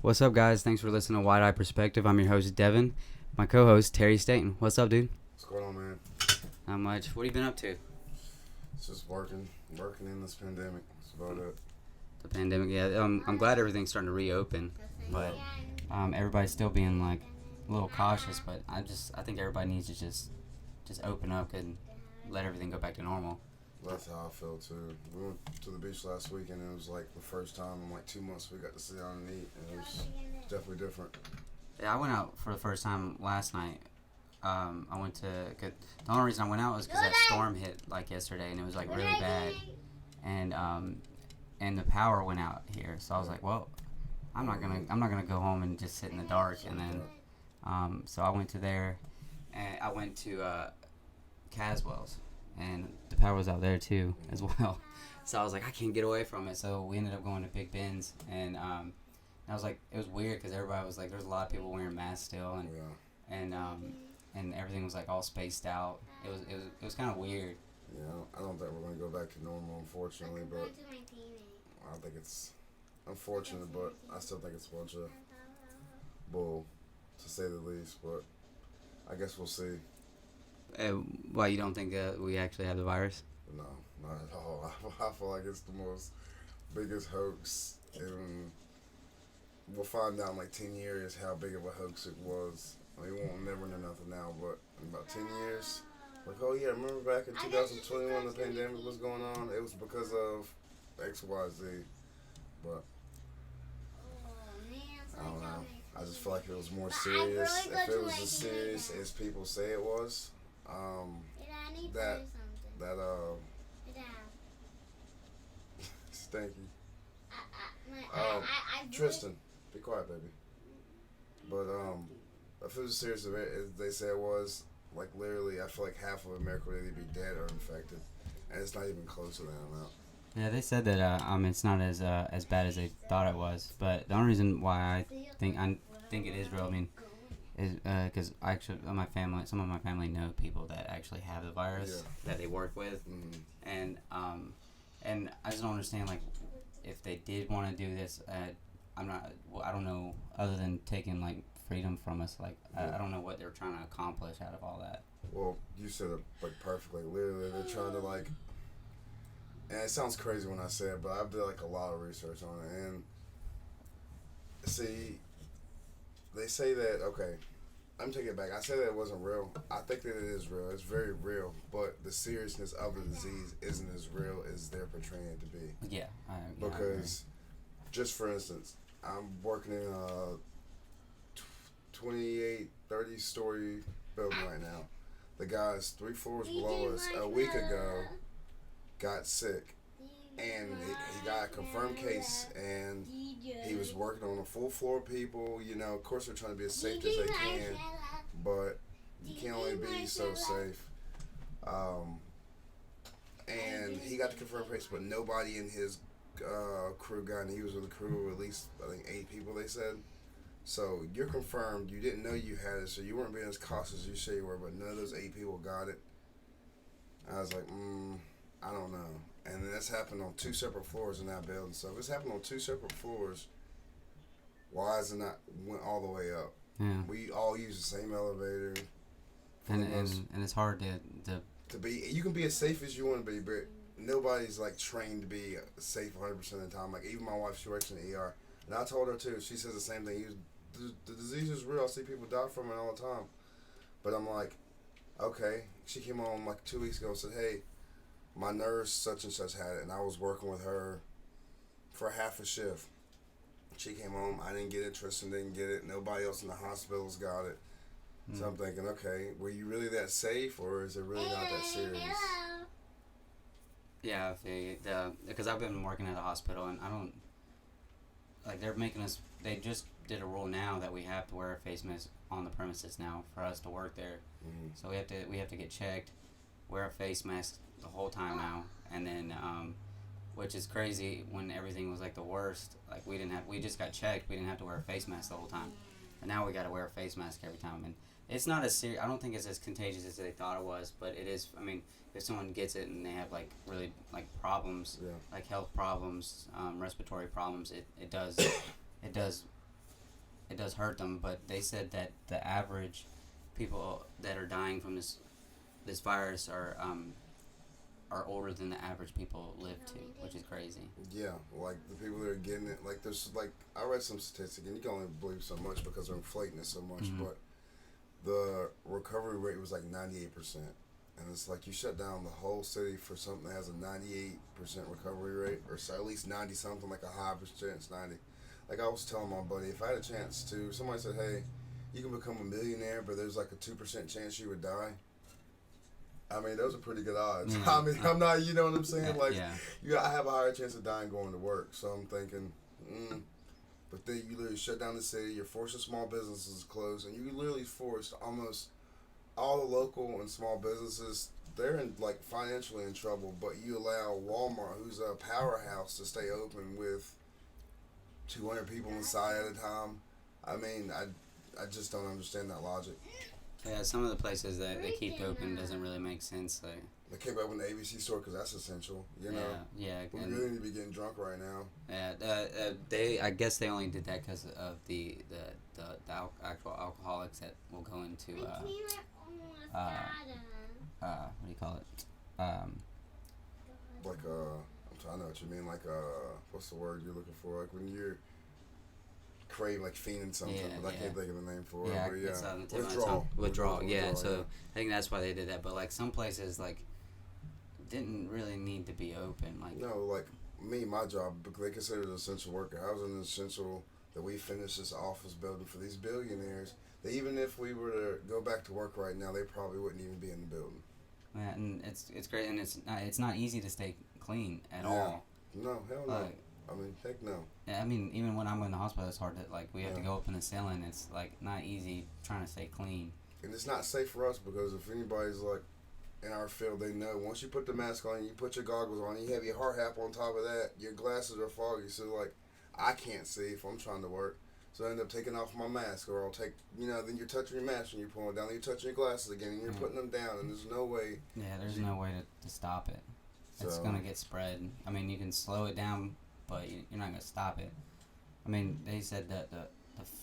What's up, guys? Thanks for listening to Wide Eye Perspective. I'm your host, Devin. My co-host, Terry Staton. What's up, dude? What's going on, man? Not much. What have you been up to? It's just working in this pandemic. That's about it. The pandemic, yeah. I'm glad everything's starting to reopen, but everybody's still being like a little cautious. But I think everybody needs to just open up and let everything go back to normal. That's how I feel too. We went to the beach last week, and it was like the first time in like 2 months we got to sit down and eat, and it was definitely different. Yeah, I went out for the first time last night. I went to the only reason I went out was because that storm hit like yesterday, and it was like really bad, and the power went out here. So I was like, well, I'm not gonna go home and just sit in the dark. And then so I went to there, and I went to Caswell's, and the power was out there too as well. So I was like, I can't get away from it. So we ended up going to Big Ben's, and I was like, it was weird because everybody was like, there's a lot of people wearing masks still, and everything was like all spaced out. It was kind of weird. Yeah, I don't think we're gonna go back to normal, unfortunately, but I think it's unfortunate, but I still think it's a bunch of bull, to say the least. But I guess we'll see. Why, you don't think we actually have the virus? No, not at all. I feel like it's the biggest hoax, and we'll find out in like 10 years how big of a hoax it was. I mean, we won't never know nothing now, but in about 10 years, like, oh yeah, remember back in 2021 the pandemic was going on? It was because of X, Y, Z. But I don't know. I just feel like it was more serious. If it was as serious as people say it was, that Stanky. Tristan, be quiet, baby. But if it was as serious as they say it was, like literally, I feel like half of America would either be dead or infected, and it's not even close to that amount. Yeah, they said that it's not as bad as they thought it was. But the only reason why I think it is real, I mean, is because some of my family know people that actually have the virus that they work with, and I just don't understand, like, if they did want to do this. I don't know, other than taking like freedom from us. Like, I don't know what they're trying to accomplish out of all that. Well, you said it like perfectly. Literally, they're trying to like, and it sounds crazy when I say it, but I've done like a lot of research on it, and see, they say that, okay, I'm taking it back. I said that it wasn't real. I think that it is real. It's very real, but the seriousness of the disease isn't as real as they're portraying it to be. Yeah, because, just for instance, I'm working in a 28, 30-story building right now. The guys 3 floors below us a week ago got sick, and he got a confirmed case, and he was working on a full floor of people. You know, of course they're trying to be as safe as they can, but you can only be so safe. And he got the confirmed case, but nobody in his crew got it. He was with a crew of at least, I think, 8 people, they said. So you're confirmed. You didn't know you had it, so you weren't being as cautious as you say you were, but none of those 8 people got it. I was like, I don't know. And then that's happened on 2 separate floors in that building. So if it's happened on 2 separate floors, why is it not went all the way up? Yeah. We all use the same elevator. And it's hard to be. You can be as safe as you want to be, but nobody's like trained to be safe 100% of the time. Like, even my wife, she works in the ER, and I told her too. She says the same thing. The disease is real. I see people die from it all the time. But I'm like, okay. She came on like 2 weeks ago and said, hey, my nurse such and such had it, and I was working with her for half a shift. She came home. I didn't get it. Tristan didn't get it. Nobody else in the hospitals got it. So I'm thinking, okay, were you really that safe, or is it really not that serious? Yeah, because I've been working at a hospital, and I don't, like, they're making us, they just did a rule now that we have to wear a face mask on the premises now for us to work there. So we have to get checked, wear a face mask the whole time now, and then which is crazy when everything was like the worst. Like, we just got checked, we didn't have to wear a face mask the whole time, and now we got to wear a face mask every time. And it's not as serious. I don't think it's as contagious as they thought it was, but it is. I mean, if someone gets it and they have like really like problems, like health problems, respiratory problems, it does it does hurt them. But they said that the average people that are dying from this virus are older than the average people live to, which is crazy. Yeah, like the people that are getting it, like there's like I read some statistic, and you can only believe so much because they're inflating it so much, Mm-hmm. but the recovery rate was like 98%, and it's like you shut down the whole city for something that has a 98% recovery rate, or so at least 90 something, like a high percent 90. Like I was telling my buddy, if I had a chance to, somebody said, hey, you can become a millionaire, but there's like a 2% chance you would die. I mean, those are pretty good odds. Yeah. I mean, I'm not, you know what I'm saying? Like, Yeah. I have a higher chance of dying going to work. So I'm thinking, but then you literally shut down the city, you're forcing small businesses to close, and you literally forced almost all the local and small businesses, they're in, like, financially in trouble, but you allow Walmart, who's a powerhouse, to stay open with 200 people inside at a time. I mean, I just don't understand that logic. Yeah, some of the places that they keep open doesn't really make sense. Like, They kept open the ABC store because that's essential, you know? Yeah. We really need to be getting drunk right now. Yeah, I guess they only did that because of the actual alcoholics that will go into what do you call it? Like I'm trying to know what you mean. Like what's the word you're looking for? Like when you're crave, like fiending something, but I can't think of the name for it. But It's withdrawal. Withdrawal. Yeah, so I think that's why they did that. But like some places like didn't really need to be open. Like no, like me, my job, because they consider it an essential worker. I was an essential that we finished this office building for these billionaires. That even if we were to go back to work right now, they probably wouldn't even be in the building. Yeah, and it's great, and it's not easy to stay clean at all. No, hell no. I mean, heck no. I mean, even when I'm in the hospital, it's hard to, like, we have to go up in the ceiling. It's, like, not easy trying to stay clean. And it's not safe for us because if anybody's, like, in our field, they know once you put the mask on, you put your goggles on, you have your hard hat on top of that, your glasses are foggy. So, like, I can't see if I'm trying to work. So I end up taking off my mask, or I'll take, then you're touching your mask when you're pulling it down, then you're touching your glasses again, and you're putting them down, and there's no way. Yeah, there's no way to stop it. It's going to get spread. I mean, you can slow it down, but you're not going to stop it. I mean, they said that the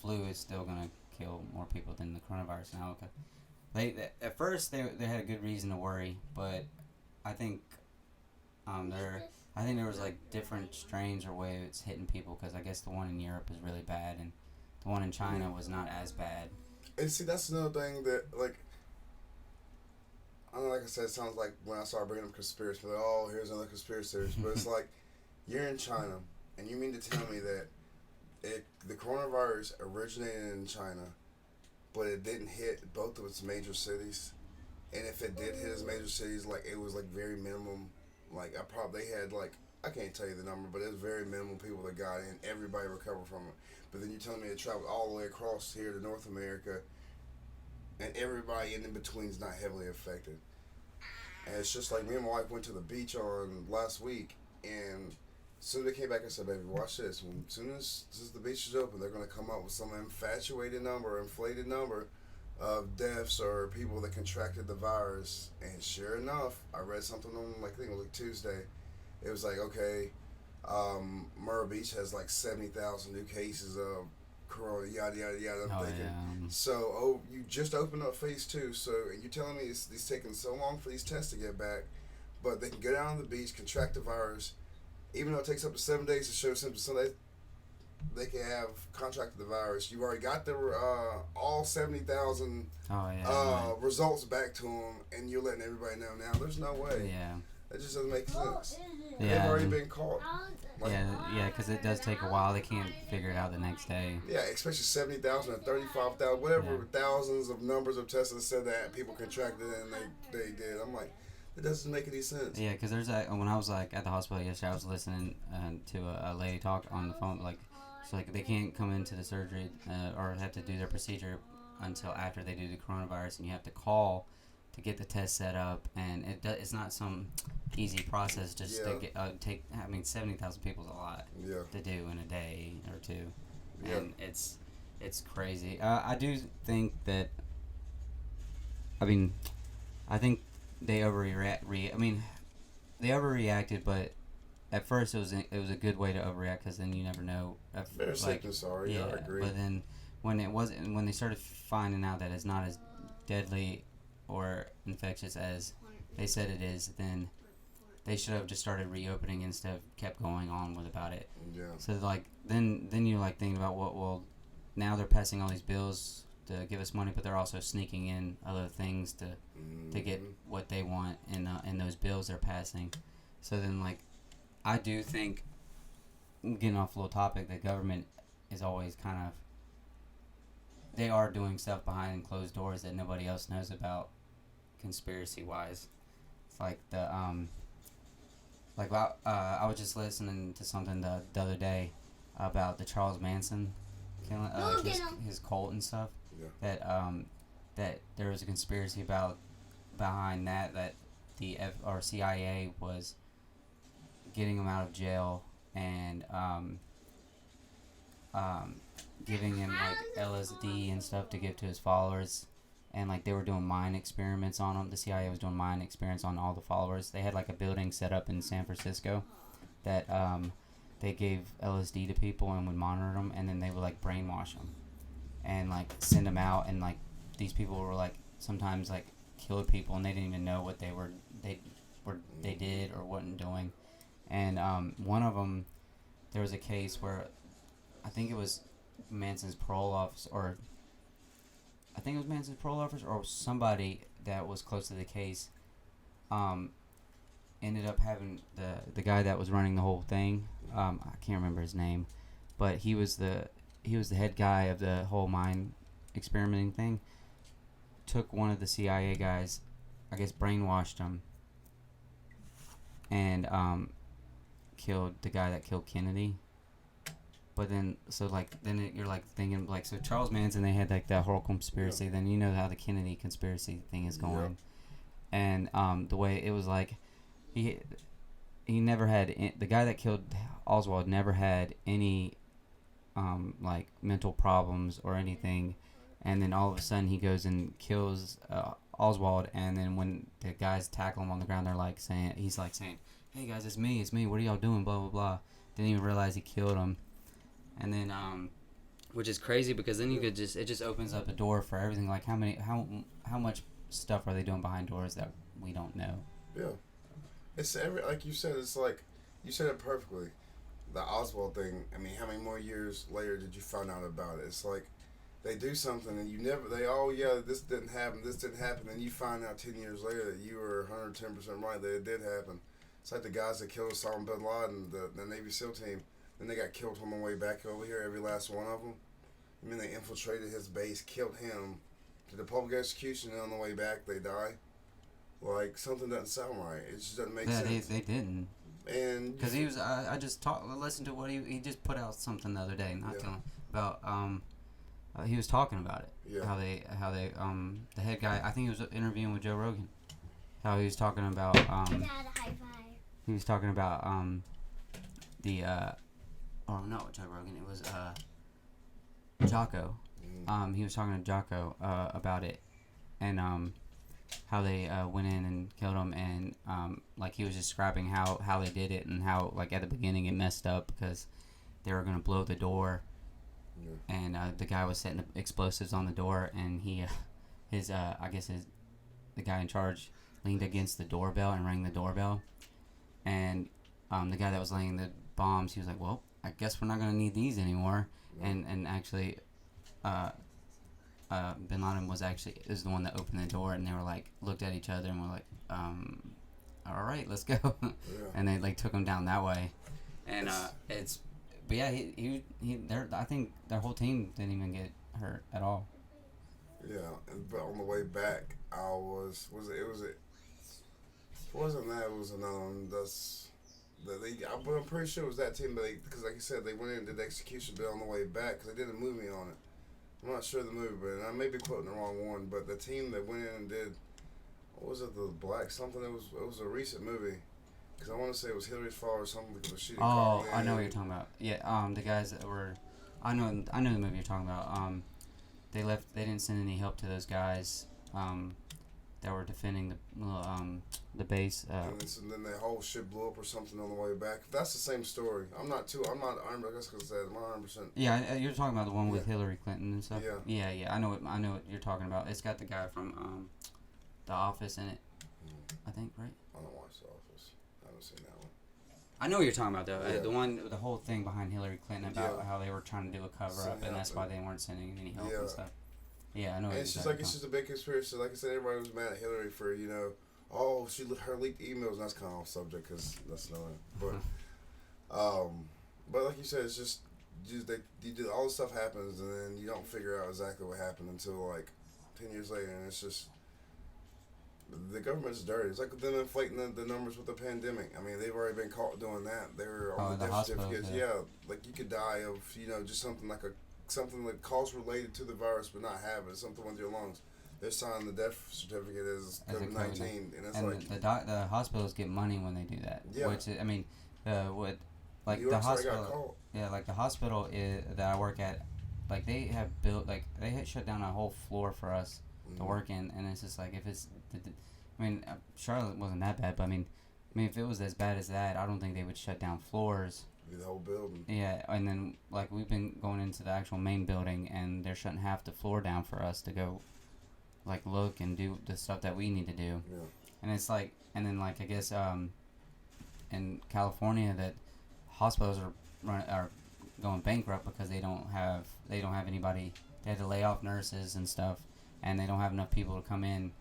flu is still going to kill more people than the coronavirus now. At first, they had a good reason to worry, but I think there was like different strains or way it's hitting people, because I guess the one in Europe is really bad, and the one in China was not as bad. And see, that's another thing that, like, I don't know, like I said, it sounds like when I start bringing up conspiracy, like, oh, here's another conspiracy theory. But it's like, you're in China, and you mean to tell me that the coronavirus originated in China, but it didn't hit both of its major cities? And if it did hit its major cities, like, it was, like, very minimum. Like, they had, like, I can't tell you the number, but it was very minimal people that got in. Everybody recovered from it. But then you're telling me it traveled all the way across here to North America, and everybody in between is not heavily affected. And it's just like me and my wife went to the beach on last week, and as soon as they came back, I said, baby, watch this. As soon as the beach is open, they're going to come up with some inflated number of deaths or people that contracted the virus. And sure enough, I read something on, I think it was like Tuesday. It was like, okay, Murrah Beach has like 70,000 new cases of corona, yada, yada, yada. I'm thinking, so, you just opened up phase 2, so you're telling me it's taking so long for these tests to get back, but they can go down to the beach, contract the virus, even though it takes up to 7 days to show symptoms, so they can have contracted the virus. You already got the all 70,000 results back to them, and you're letting everybody know now. There's no way. Yeah. That just doesn't make sense. Yeah. They've already been caught. Like, because it does take a while. They can't figure it out the next day. Yeah, especially 70,000 or 35,000, whatever, thousands of numbers of tests that said that people contracted it and they did. I'm like, it doesn't make any sense. Yeah, because when I was like at the hospital yesterday, I was listening to a lady talk on the phone. Like, so like they can't come into the surgery or have to do their procedure until after they do the coronavirus, and you have to call to get the test set up, and it's not some easy process just to get take. I mean, 70,000 people is a lot to do in a day or two, and it's crazy. I do think that. I mean, I think they they overreacted, but at first it was a good way to overreact, because then you never know. They're sick and sorry. Yeah, I agree. But then when they started finding out that it's not as deadly or infectious as they said it is, then they should have just started reopening instead of kept going on with about it. Yeah. So like then you're like thinking about now they're passing all these bills to give us money, but they're also sneaking in other things to get what they want in those bills they're passing. So then like I do think, getting off a little topic, the government is always kind of, they are doing stuff behind closed doors that nobody else knows about, conspiracy wise. It's like I was just listening to something the other day about the Charles Manson killing, his cult and stuff. Yeah. That there was a conspiracy behind that the CIA was getting him out of jail and giving him like LSD and stuff to give to his followers, and like they were doing mind experiments on him. The CIA was doing mind experiments on all the followers. They had like a building set up in San Francisco that they gave LSD to people and would monitor them, and then they would like brainwash them and like send them out, and like these people were like sometimes like killed people and they didn't even know what they did or wasn't doing. And one of them, there was a case where I think it was Manson's parole officer, or somebody that was close to the case, ended up having the guy that was running the whole thing. I can't remember his name, but he was the head guy of the whole mind experimenting thing. Took one of the CIA guys, I guess brainwashed him, and killed the guy that killed Kennedy. But then, you're like thinking like, so Charles Manson, they had like that whole conspiracy. Yeah. Then you know how the Kennedy conspiracy thing is going, yeah. And the way it was like, he never had, the guy that killed Oswald never had any like mental problems or anything, and then all of a sudden he goes and kills Oswald, and then when the guys tackle him on the ground, he's like saying, "Hey guys, it's me. What are y'all doing?" Blah blah blah. Didn't even realize he killed him. And then, which is crazy because then it just opens up a door for everything. Like how much stuff are they doing behind doors that we don't know? Yeah, it's like you said. It's like you said it perfectly. The Oswald thing. I mean, how many more years later did you find out about it? It's like they do something and this didn't happen, and you find out 10 years later that you were 110% right that it did happen. It's like the guys that killed Osama bin Laden, the Navy SEAL team. Then they got killed on the way back over here, every last one of them. I mean, they infiltrated his base, killed him, did a public execution, and on the way back, they die. Like, something doesn't sound right. It just doesn't make sense. They didn't. And because he was, I just listened to what he just put out something the other day, about, he was talking about it. Yeah. How they, the head guy, I think he was interviewing with Joe Rogan. How he was talking about, Dad, high five. He was talking about, not Joe Rogan. It was Jocko. He was talking to Jocko about it, and how they went in and killed him, and like he was describing how they did it, and how like at the beginning it messed up because they were gonna blow the door, and the guy was setting the explosives on the door, and he the guy in charge leaned against the doorbell and rang the doorbell, and the guy that was laying the bombs, he was like, well, I guess we're not going to need these anymore. And actually, Bin Laden is the one that opened the door, and they were like, looked at each other and were like, all right, let's go. Yeah. And they like took him down that way. And I think their whole team didn't even get hurt at all. Yeah, but on the way back, it wasn't that, it was another one. I'm pretty sure it was that team, but because like you said, they went in and did the execution bill on the way back because they did a movie on it. I'm not sure the movie, but I may be quoting the wrong one. But the team that went in and did, what was it, the Black something? It was a recent movie because I want to say it was Hillary's fault or something because of shooting. Oh, I know what you're talking about. Yeah, the guys that were, I know the movie you're talking about. They left. They didn't send any help to those guys. that were defending the base. And then that whole shit blew up or something on the way back. If that's the same story, I'm not. I guess because I'm not 100%. Yeah, you're talking about the one with Hillary Clinton and stuff. Yeah. Yeah. I know what you're talking about. It's got the guy from The Office in it. I think, right? I don't watch The Office. I haven't seen that one. I know what you're talking about though. Yeah. The whole thing behind Hillary Clinton about how they were trying to do a cover up, and that's why they weren't sending any help and stuff. Yeah, I know. And it's just a big conspiracy. Like I said, everybody was mad at Hillary for her leaked emails. And that's kind of off subject because that's annoying. But like you said, it's just all this stuff happens and then you don't figure out exactly what happened until like 10 years later, and it's just. The government's dirty. It's like them inflating the numbers with the pandemic. I mean, they've already been caught doing that. They were on the death certificates. Yeah, like you could die of just something like cause related to the virus, but not have it. Something with your lungs. They're signing the death certificate as COVID-19, and it's the hospitals get money when they do that. Yeah. Which I mean, the hospital. Yeah, like the hospital that I work at, like they have they had shut down a whole floor for us to work in, and it's just like if it's. I mean, Charlotte wasn't that bad, but I mean, if it was as bad as that, I don't think they would shut down floors. The whole building. Yeah, and then like we've been going into the actual main building, and they're shutting half the floor down for us to go, like look and do the stuff that we need to do. Yeah. And it's like, and then like I guess in California that hospitals are going bankrupt because they don't have anybody. They had to lay off nurses and stuff, and they don't have enough people to come in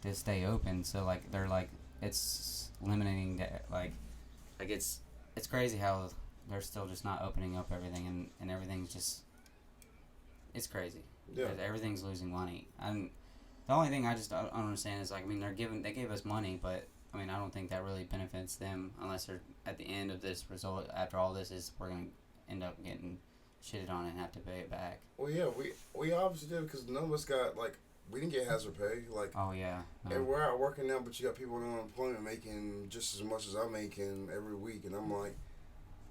to stay open. So like they're like it's eliminating it's crazy how they're still just not opening up everything, and everything's just it's crazy. Yeah. Everything's losing money. And the only thing I just don't understand is like I mean they gave us money, but I mean I don't think that really benefits them unless they're at the end of this result after all this is we're gonna end up getting shitted on and have to pay it back. Well, yeah, we obviously did because none of us got we didn't get hazard pay. Oh yeah. No. And we're out working now, but you got people on unemployment making just as much as I'm making every week, and I'm like,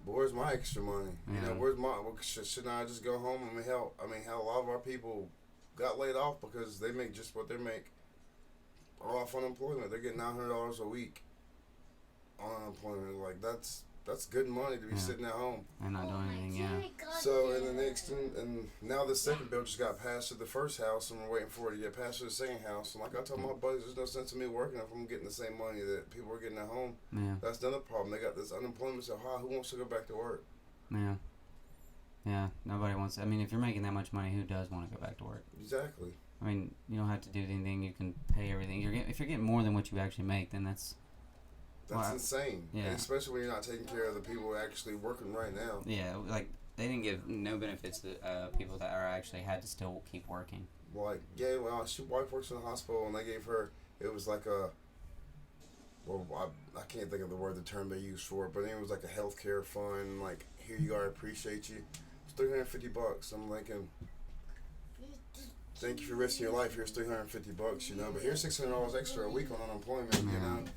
but where's my extra money? Yeah. Where's my? Shouldn't I just go home? I mean, hell, a lot of our people got laid off because they make just what they make off unemployment. They're getting $900 a week on unemployment. Like that's good money to be sitting at home. And not doing anything, yeah. So, and now the second bill just got passed to the first house, and we're waiting for it to get passed to the second house. And like I told my buddies, there's no sense in me working if I'm getting the same money that people are getting at home. Yeah. That's another problem. They got this unemployment so high. Who wants to go back to work? Yeah. Yeah, nobody wants. I mean, if you're making that much money, who does want to go back to work? Exactly. I mean, you don't have to do anything. You can pay everything. If you're getting more than what you actually make, then that's insane. Yeah. And especially when you're not taking care of the people actually working right now. Yeah, like they didn't give no benefits to people that are actually had to still keep working. Like, yeah, well, she wife works in the hospital, and they gave her. It was like I can't think of the term they used for it, but it was like a healthcare fund. Like, here you are, I appreciate you. It's $350. I'm thinking, thank you for risking your life. Here's $350, but here's $600 extra a week on unemployment,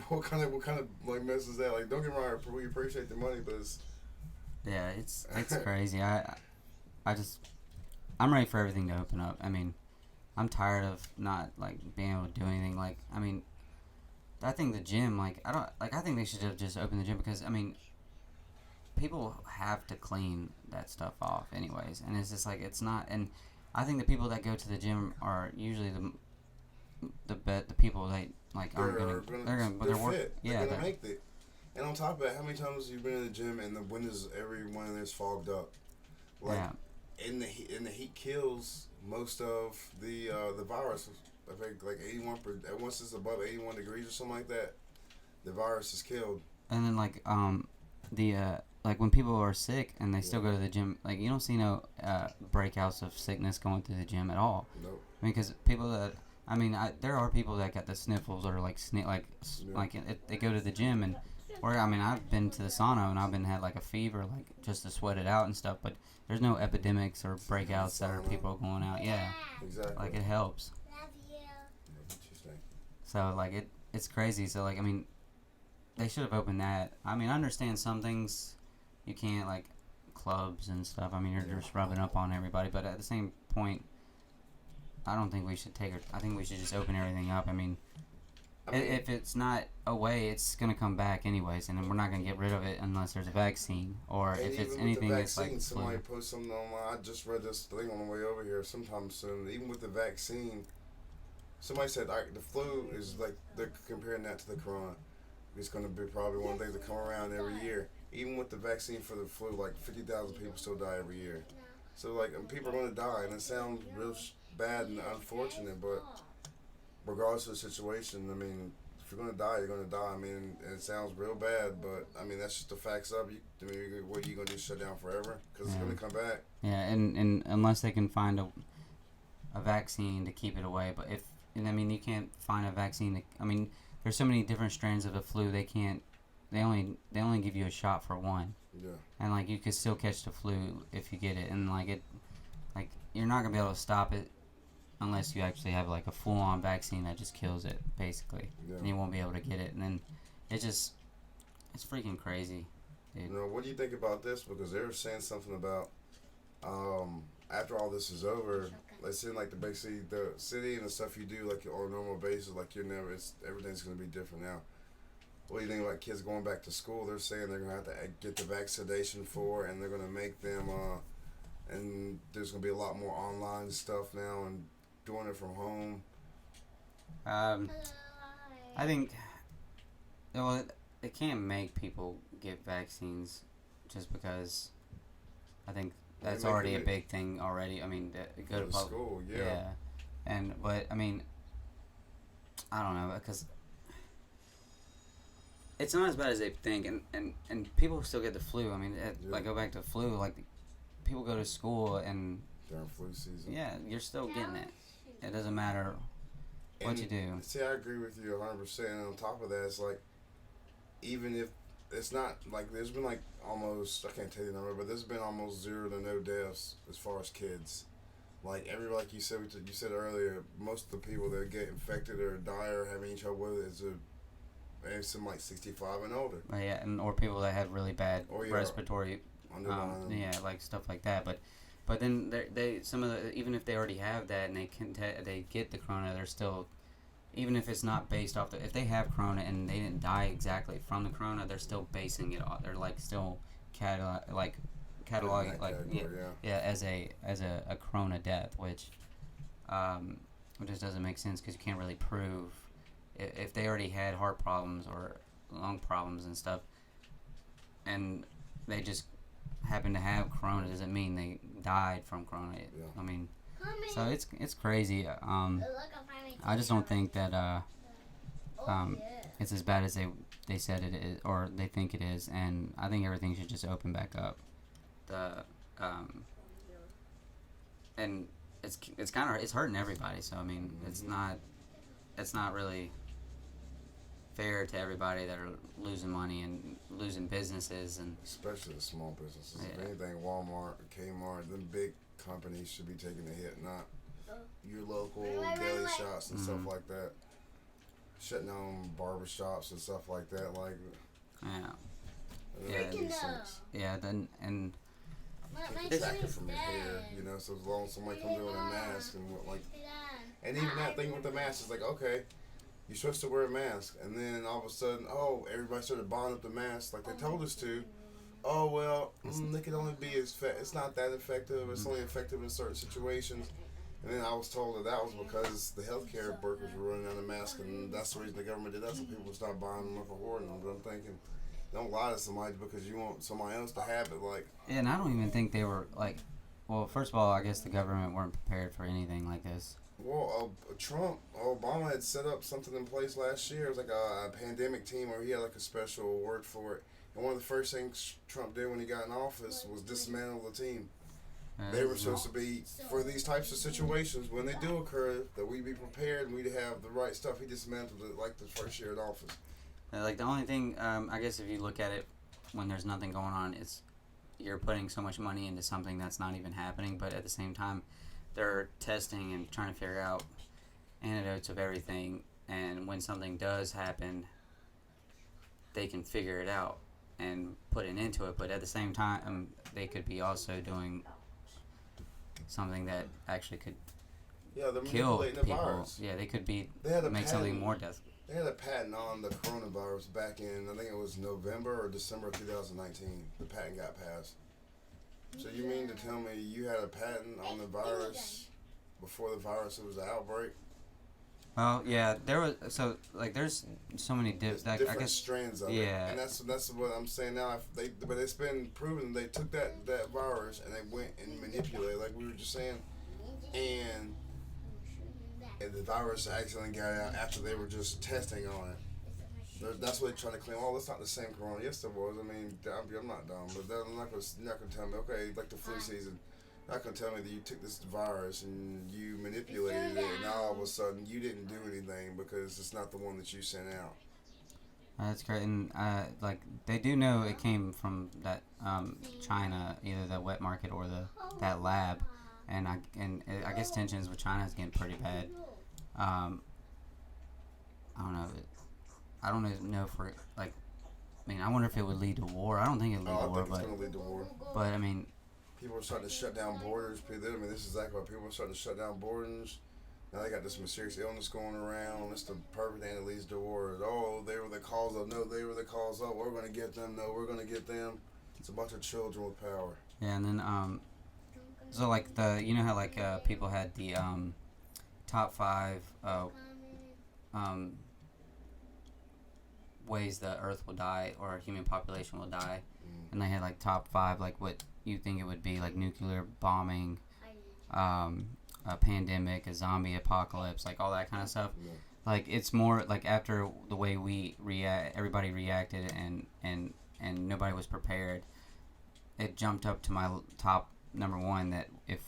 What kind of like mess is that? Like, don't get me wrong, we appreciate the money, but it's it's crazy. I'm ready for everything to open up. I mean, I'm tired of not like being able to do anything. Like, I mean, I think the gym, I think they should have just opened the gym because I mean, people have to clean that stuff off anyways, and it's just like it's not. And I think the people that go to the gym are usually the people that they're gonna make it. And on top of that, how many times have you been in the gym and the windows, every one of them's fogged up? Like, and the heat kills most of the virus. I think like 81 once it's above 81 degrees or something like that, the virus is killed. And then like when people are sick and they still go to the gym, like you don't see no breakouts of sickness going through the gym at all. Nope. I mean, because people that there are people that got the sniffles or they go to the gym and I've been to the sauna and I've had like a fever like just to sweat it out and stuff, but there's no epidemics or breakouts that are people going out. Yeah, exactly. Like it helps. So like it's crazy. So like I mean, they should have opened that. I mean, I understand some things you can't, like clubs and stuff. I mean, you're just rubbing up on everybody, but at the same point, I don't think we should take it. I think we should just open everything up. I mean, if it's not away, it's gonna come back anyways, and then we're not gonna get rid of it unless there's a vaccine, or and if it's even anything with the that's like vaccine, somebody flu. posted something online. I just read this thing on the way over here sometime soon. Even with the vaccine, somebody said the flu is like they're comparing that to the corona. It's going to be probably one of the things that come around every year. Even with the vaccine for the flu, like 50,000 people still die every year. So like, and people are going to die, and it sounds real bad and unfortunate, but regardless of the situation, I mean, if you're going to die, you're going to die. I mean, and it sounds real bad, but I mean that's just the facts of it. I mean, what are you going to do? Shut down forever? Because it's going to come back. Yeah, and unless they can find a vaccine to keep it away, but if and I mean you can't find a vaccine. I mean, there's so many different strains of the flu. They can't. They only give you a shot for one. Yeah. And like you could still catch the flu if you get it, and like you're not gonna be able to stop it unless you actually have like a full on vaccine that just kills it basically. Yeah. And you won't be able to get it, and then it's freaking crazy, dude. You know, what do you think about this? Because they were saying something about after all this is over, let's say like basically the city and the stuff you do like on a normal basis, like everything's gonna be different now. What do you think about kids going back to school? They're saying they're gonna have to get the vaccination for, and they're gonna make them and there's gonna be a lot more online stuff now and doing it from home. I think it can't make people get vaccines just because I think that's already a big thing already. I mean, go to school, yeah. But I mean, I don't know, because it's not as bad as they think, and people still get the flu. I mean, like go back to flu, like people go to school and during flu season. Yeah, you're still getting it. It doesn't matter what you do. See, I agree with you 100%. And on top of that, it's like even if it's not like there's been like almost I can't tell you the number, but there's been almost 0 to no deaths as far as kids. Like like you said earlier, most of the people that get infected or die or have any trouble with it is some like 65 and older. Yeah, or people that have really bad respiratory, like stuff like that. But then they some of the even if they already have that and they get the corona, they're still, even if it's not based off if they have corona and they didn't die exactly from the corona, they're still basing it off. They're like still cataloging as a corona death, which just doesn't make sense because you can't really prove if they already had heart problems or lung problems and stuff, and they just happen to have corona, doesn't mean they died from corona. Yeah. I mean, so it's crazy. I just don't think that it's as bad as they said it is, or they think it is, and I think everything should just open back up. And it's kind of it's hurting everybody. So I mean, it's not really fair to everybody that are losing money and losing businesses, and especially the small businesses. Yeah. If anything, Walmart, Kmart, them big companies should be taking a hit, not your local deli shops and stuff like that. Shutting down barber shops and stuff like that, like that makes sense. Yeah, then and extracted from his hair, so as long as somebody comes in with a mask and even that thing with the mask is like, okay, you're supposed to wear a mask, and then all of a sudden, everybody started buying up the mask like they told us to. Oh well, they can only be it's not that effective. It's only effective in certain situations. And then I was told that was because the healthcare workers were running out of masks, and that's the reason the government did that, so people would stop buying them for hoarding them. But I'm thinking, don't lie to somebody because you want somebody else to have it. Like, yeah, and I don't even think they were like. Well, first of all, I guess the government weren't prepared for anything like this. Well, Obama had set up something in place last year. It was like a pandemic team where he had like a special word for it. And one of the first things Trump did when he got in office was dismantle the team. They were supposed to be, for these types of situations, when they do occur, that we be prepared and we'd have the right stuff. He dismantled it like the first year in office. Like the only thing, I guess if you look at it when there's nothing going on, it's you're putting so much money into something that's not even happening, but at the same time, they're testing and trying to figure out antidotes of everything, and when something does happen, they can figure it out and put an end to it, but at the same time, they could be also doing something that actually could Yeah, they're kill manipulating the people. virus. Yeah, they could be They had a make patent, something more death. They had a patent on the coronavirus back in, I think it was November or December of 2019. The patent got passed. So you mean to tell me you had a patent on the virus before the virus was an outbreak? Well, yeah, there was there's so many Different I guess strands of it, yeah. and that's what I'm saying now. But it's been proven they took that virus and they went and manipulated, like we were just saying, and the virus accidentally got out after they were just testing on it. That's what they're trying to claim. Oh, it's not the same corona. Yes, it was. I mean, I'm not dumb, but they're not gonna tell me. Okay, like the flu season. Not gonna tell me that you took this virus and you manipulated it, and now all of a sudden you didn't do anything because it's not the one that you sent out. That's great, and like they do know it came from that China, either the wet market or that lab, and I guess tensions with China is getting pretty bad. I don't know. I don't even know if we're like. I mean, I wonder if it would lead to war. I don't think it would lead to war, I think it's gonna lead to war. But I mean. People are starting to shut down borders. I mean, this is exactly why people are starting to shut down borders. Now they got this mysterious illness going around. It's the perfect thing that leads to war. Oh, they were the cause of. No, they were the cause of. We're going to get them. No, we're going to get them. It's a bunch of children with power. Yeah, and then so like how like people had the top 5 ways the Earth will die or human population will die, and they had like top 5 like what you think it would be, like nuclear bombing, a pandemic, a zombie apocalypse, like all that kind of stuff. Yeah. Like it's more like after the way everybody reacted and nobody was prepared. It jumped up to my top number 1 that if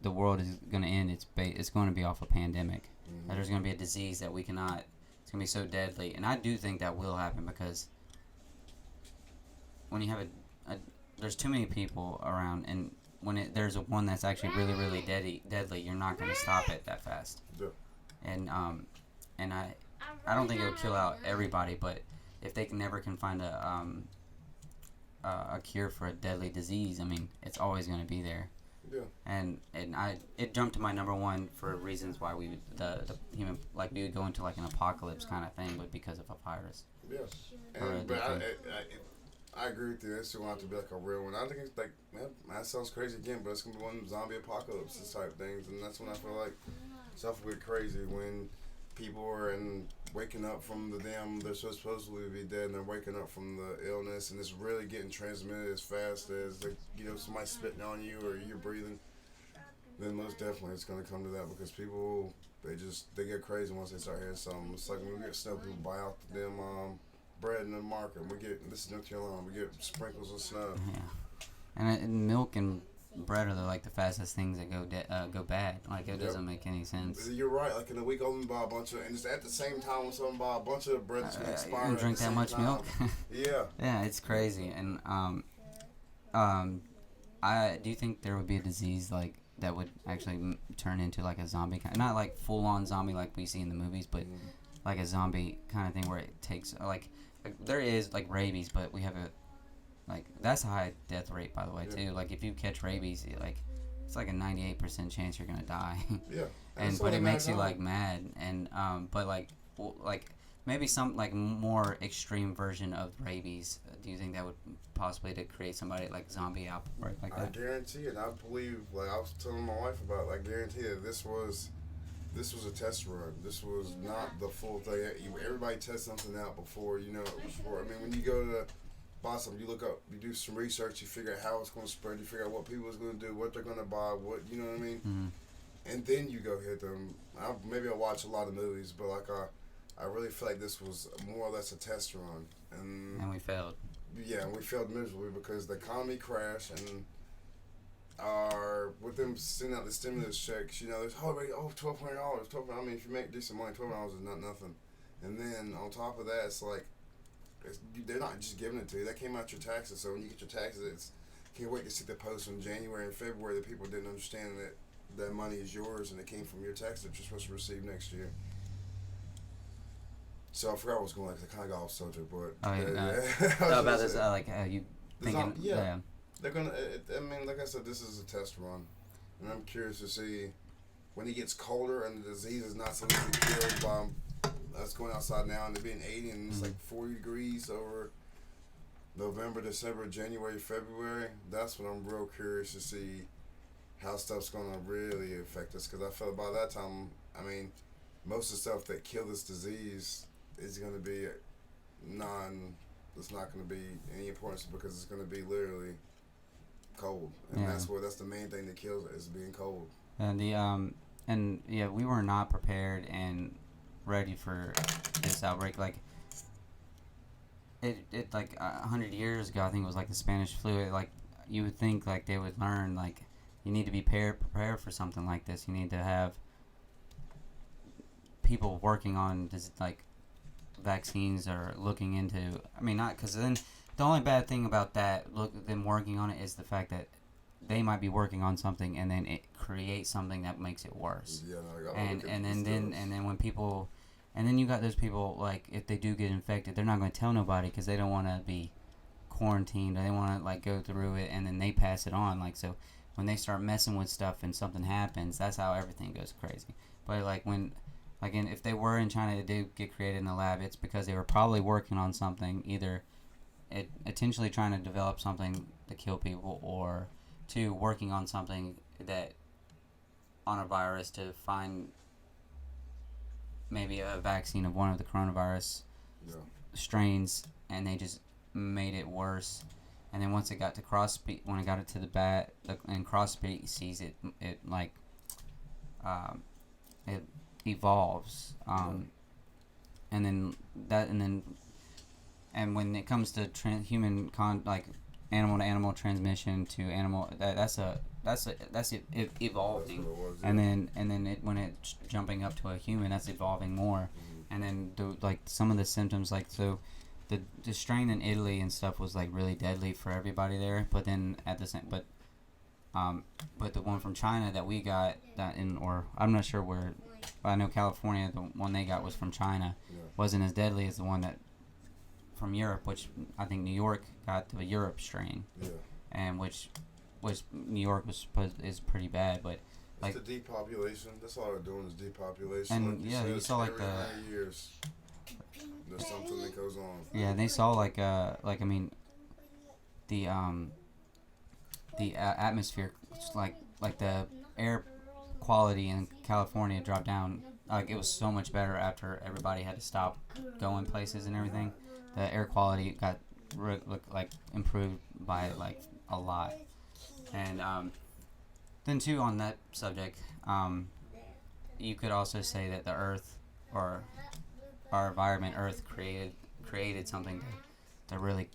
the world is going to end, it's going to be off a pandemic. Mm-hmm. That there's going to be a disease that we cannot. It's going to be so deadly, and I do think that will happen because when you have there's too many people around, and when there's one that's actually really, really deadly, you're not going to stop it that fast. Yeah. And I don't think it would kill out everybody, but if they never can find a cure for a deadly disease, I mean, it's always going to be there. Yeah. And it jumped to my number 1 for reasons why we would go into like an apocalypse kind of thing, but because of a virus. Yeah. I agree with you. It's going to have to be like a real one. I think it's like, man, that sounds crazy again, but it's going to be one of them zombie apocalypses type things. And that's when I feel like stuff will get crazy when people are waking up from they're so supposedly to be dead, and they're waking up from the illness, and it's really getting transmitted as fast as, somebody spitting on you or you're breathing. Then most definitely it's going to come to that because people, they get crazy once they start hearing something. It's like when we get snow, people buy out them bread in the market. This is North Carolina, we get sprinkles of snow. Yeah, and milk and bread are like the fastest things that go bad. Like it doesn't make any sense. You're right. Like in a week, I'll buy a bunch of, and just at the same time, when someone buy a bunch of bread that's been expired. You drink that much milk? Yeah. Yeah, it's crazy. And do you think there would be a disease like that would actually turn into like a zombie kind, not like full on zombie like we see in the movies, but like a zombie kind of thing where it takes like there is like rabies, but we have that's a high death rate, by the way, too. Like if you catch rabies, it's like a 98% chance you're gonna die. Yeah. But it makes you like mad, and but like maybe some like more extreme version of rabies. Do you think that would possibly to create somebody like zombie outbreak like that? I guarantee it. I believe, like I was telling my wife about, I guarantee it. This was a test run. This was not the full thing. Everybody tests something out before it was for. I mean, when you go to buy something, you look up, you do some research, you figure out how it's going to spread, you figure out what people is going to do, what they're going to buy, you know what I mean? Mm-hmm. And then you go hit them. Maybe I watch a lot of movies, but I really feel like this was more or less a test run. And we failed. Yeah, and we failed miserably because the economy crashed, and with them sending out the stimulus checks, there's $1,200. I mean, if you make decent money, $1,200 is not nothing. And then on top of that, it's like they're not just giving it to you. That came out your taxes. So when you get your taxes, can't wait to see the post in January and February that people didn't understand that money is yours and it came from your taxes that you're supposed to receive next year. So I forgot what was going on because I kind of got off subject, but about this, you thinking? They're gonna. I mean, like I said, this is a test run, and I'm curious to see when it gets colder and the disease is not something to be killed by us going outside now and it being 80 and it's like 40 degrees over November, December, January, February. That's when I'm real curious to see how stuff's gonna really affect us. Because I feel by that time, I mean, most of the stuff that kill this disease is gonna be non. It's not gonna be any importance because it's gonna be literally cold, and that's the main thing that kills it is being cold. And we were not prepared and ready for this outbreak. Like it like 100 years ago, I think it was like the Spanish flu. Like you would think like they would learn like you need to be prepared for something like this. You need to have people working on this like vaccines or looking into. I mean, not because then the only bad thing about that them working on it is the fact that they might be working on something and then it creates something that makes it worse. Yeah, no, and then when people, and then you got those people like if they do get infected, they're not going to tell nobody because they don't want to be quarantined or they want to like go through it and then they pass it on. Like so, when they start messing with stuff and something happens, that's how everything goes crazy. But like when, like if they were in China, it did get created in the lab. It's because they were probably working on something, either intentionally trying to develop something to kill people or two, working on something that on a virus to find maybe a vaccine of one of the coronavirus strains, and they just made it worse. And then once it got to when it got it to the bat and cross species, it like it evolves, and when it comes to human like animal to animal transmission to animal, that's evolving. Was, and then when it's jumping up to a human, that's evolving more. And then like some of the symptoms, like so the strain in Italy and stuff was like really deadly for everybody there, but then at the same but the one from China that we got, or I'm not sure where, I know California, the one they got was from China, wasn't as deadly as the one that from Europe, which I think New York got the Europe strain, and which New York is pretty bad, but like it's the depopulation. That's all they're doing is depopulation. And like you saw like every 100 years, there's something that goes on. Yeah, they saw like I mean the atmosphere, like the air quality in California dropped down. Like it was so much better after everybody had to stop going places and everything. The air quality got improved by like a lot. And then too on that subject, you could also say that the Earth or our environment, Earth created something to really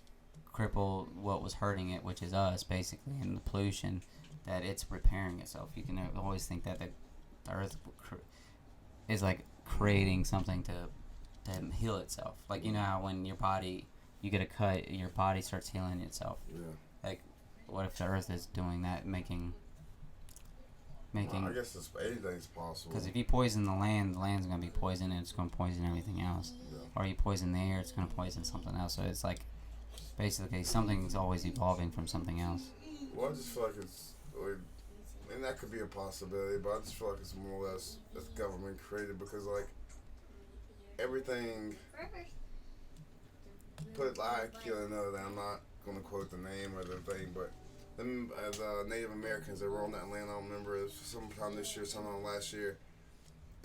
cripple what was hurting it, which is us basically, and the pollution, that it's repairing itself. You can always think that the Earth is like creating something to heal itself. Like you know how when you get a cut, your body starts healing itself. Yeah. Like what if the Earth is doing that, making Well, I guess anything's possible. Because if you poison the land's going to be poisoned, and it's going to poison everything else. Yeah. Or you poison the air, it's going to poison something else. So it's like, basically, something's always evolving from something else. Well, I just feel like it's, like, and that could be a possibility, but I just feel like it's more or less it's government created because, like, everything. I know that I'm not going to quote the name or the thing, but them as Native Americans that were on that land, I don't remember, it was sometime this year, sometime last year,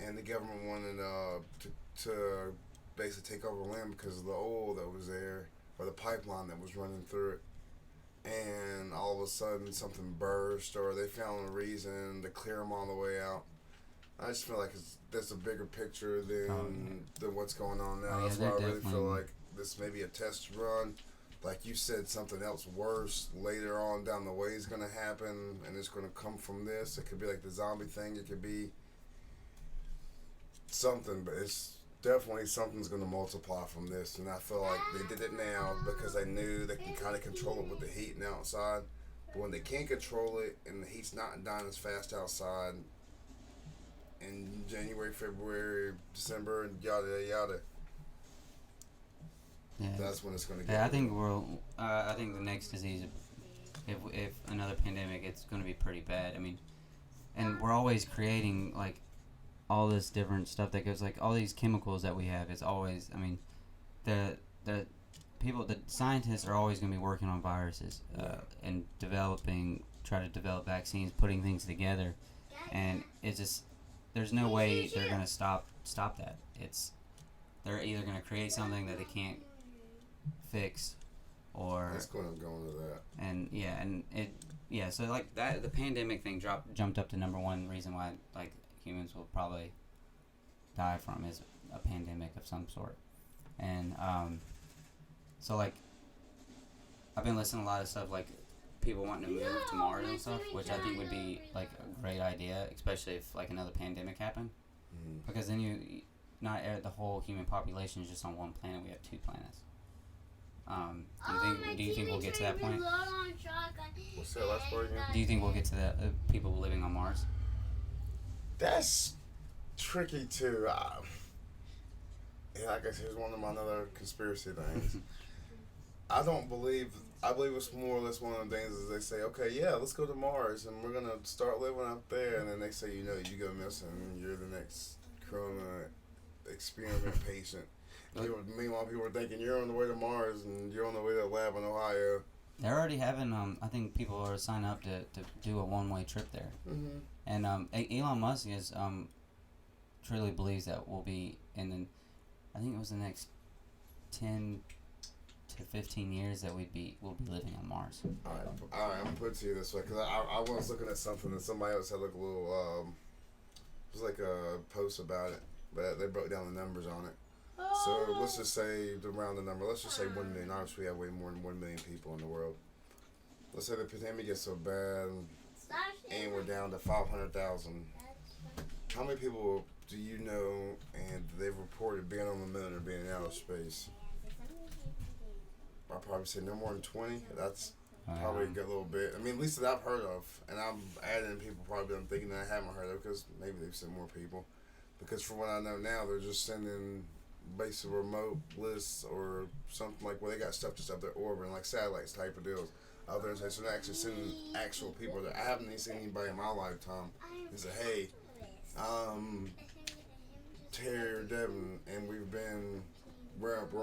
and the government wanted to basically take over the land because of the oil that was there, or the pipeline that was running through it, and all of a sudden something burst, or they found a reason to clear them all the way out. I just feel like there's a bigger picture than what's going on now. That's why I really feel like this may be a test run. Like you said, something else worse later on down the way is going to happen, and it's going to come from this. It could be like the zombie thing. It could be something, but it's definitely something's going to multiply from this. And I feel like they did it now because they knew they can kind of control it with the heat and outside. But when they can't control it and the heat's not dying as fast outside in January, February, December, and yada, yada, yeah, that's when it's going to get. Yeah, I think I think the next disease, if another pandemic, it's going to be pretty bad. I mean, and we're always creating like all this different stuff that goes like all these chemicals that we have. It's always, I mean, the people, the scientists are always going to be working on viruses and try to develop vaccines, putting things together, and it's just there's no way they're going to stop that. They're either going to create something that they can't fix, or It's going to go into that. And so like that, the pandemic thing jumped up to number one reason why like humans will probably die from is a pandemic of some sort. And so like I've been listening to a lot of stuff like people wanting to move to Mars and stuff, which I think would be like a great idea, especially if like another pandemic happened, because then the whole human population is just on one planet. We have two planets. Do you think we'll get to that point? What's that last part again? Do you think we'll get to the people living on Mars? That's tricky too. I guess here's one of my other conspiracy things. I believe it's more or less one of the things is they say, okay, yeah, let's go to Mars and we're gonna start living out there, and then they say, you go missing and you're the next corona experiment patient. Meanwhile, people are thinking you're on the way to Mars and you're on the way to a lab in Ohio. They're already having I think people are signing up to do a one-way trip there. Mm-hmm. And Elon Musk truly believes that we'll be I think it was the next 10 to 15 years that we'll be living on Mars. All right, I'm gonna put it to you this way, because I was looking at something and somebody else had like a little it was like a post about it, but they broke down the numbers on it. So let's just say, to round the number, let's just say 1 million. Obviously, we have way more than 1 million people in the world. Let's say the pandemic gets so bad and we're down to 500,000. How many people do you know and they've reported being on the moon or being in outer space? I'd probably say no more than 20. That's probably a good little bit. I mean, at least that I've heard of. And I'm adding people probably I'm thinking that I haven't heard of, because maybe they've sent more people. Because from what I know now, they're just sending basic remote lists or something like where they got stuff just up there orbiting, like satellites type of deals out there. So they're actually sending actual people there. I haven't even seen anybody in my lifetime who said, hey, Terry or Devin, and we're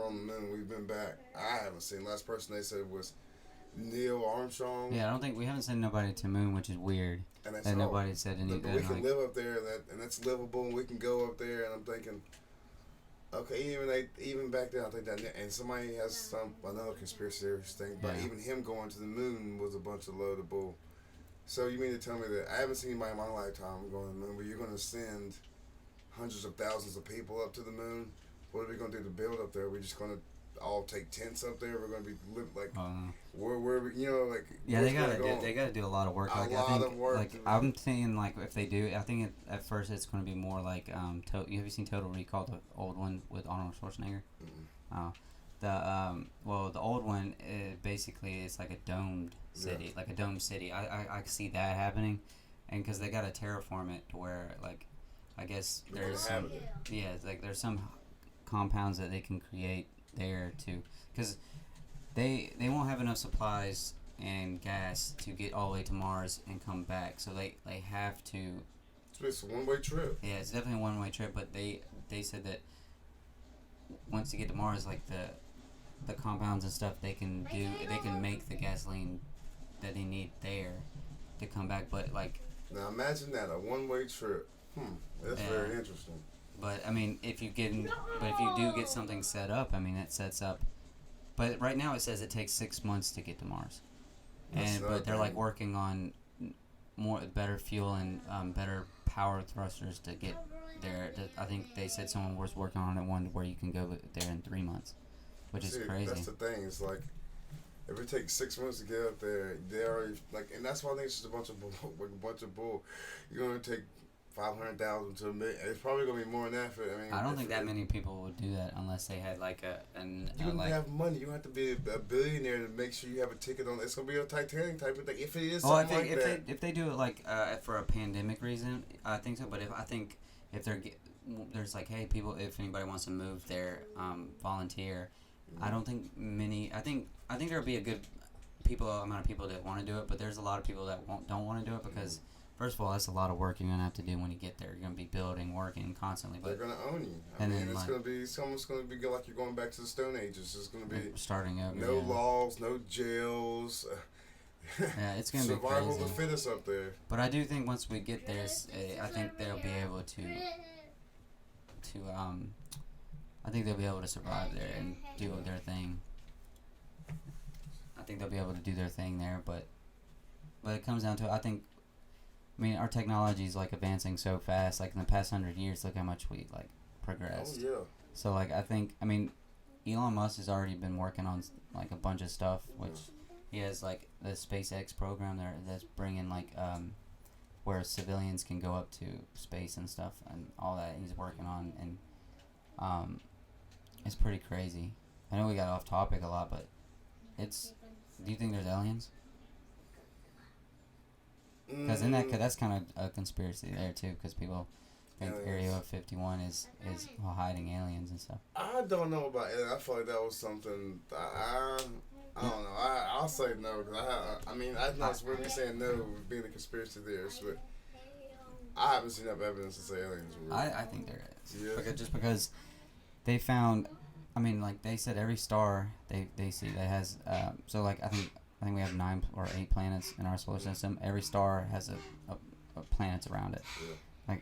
on the moon, we've been back. I haven't seen. Last person they said was Neil Armstrong. Yeah, we haven't sent nobody to the moon, which is weird. And that's that nobody said anything. But we can live up there, and that's livable, and we can go up there. And I'm thinking, okay, even back then, I think that, and somebody has another conspiracy theorist thing, but even him going to the moon was a bunch of load of bull. So you mean to tell me that I haven't seen anybody in my lifetime going to the moon, but you're going to send hundreds of thousands of people up to the moon? What are we going to do to build up there? We're just going to all take tents up there. We're going to be like where we, like they gotta do a lot of work. I'm saying like if they do, I think at first it's going to be more like have you seen Total Recall, the old one with Arnold Schwarzenegger? The old one basically is like a domed city, like a domed city. I see that happening, and because they got to terraform it to where like I guess there's there's some compounds that they can create there too, because they won't have enough supplies and gas to get all the way to Mars and come back, so they have to. It's a one-way trip. Yeah, it's definitely a one-way trip, but they said that once you get to Mars, like the compounds and stuff they can make the gasoline that they need there to come back, but like now imagine that, a one-way trip. That's very interesting. But I mean, if you do get something set up, I mean, it sets up. But right now it says it takes 6 months to get to Mars, but they're like working on better fuel and better power thrusters to get there. I think they said someone was working on one where you can go there in 3 months, which is crazy. That's the thing. It's like if it takes 6 months to get up there, they already and that's why I think it's just a bunch of bull. You're gonna take 500,000 to $1 million. It's probably gonna be more than that. I don't think that many people would do that unless they had like you don't have money. You have to be a billionaire to make sure you have a ticket on. It's gonna be a Titanic type of thing. If it is something like that. If they do it like for a pandemic reason, I think so. But if there's like, hey, people, if anybody wants to move there, volunteer. I don't think many. I think there'll be a good amount of people that want to do it, but there's a lot of people that don't want to do it because. First of all, that's a lot of work you're gonna have to do when you get there. You're gonna be building, working constantly. But they're gonna own you. I mean, it's almost gonna be like you're going back to the Stone Ages. It's gonna be starting over. No laws, no jails. Yeah, it's gonna be crazy. Survival of the fittest up there. But I do think once we get there, I think they'll be able to I think they'll be able to survive there and do their thing. I think they'll be able to do their thing there, but it comes down to I mean, our technology is like advancing so fast. Like in the past 100 years, look how much we like progressed. Oh yeah. So like I mean, Elon Musk has already been working on like a bunch of stuff, which he has like the SpaceX program there that's bringing like where civilians can go up to space and stuff and all that he's working on, and it's pretty crazy. I know we got off topic a lot, but do you think there's aliens? Because that's kind of a conspiracy there too, because people think Area 51 is hiding aliens and stuff. I don't know about aliens. I feel like that was something I don't know. I'll say no, because I mean, I'm not really saying no being a conspiracy theorist, but I haven't seen enough evidence to say aliens are real. I think there is. Because they found, I mean, like they said, every star they see that has so like I think we have 9 or 8 planets in our solar system. Every star has a planets around it. Yeah.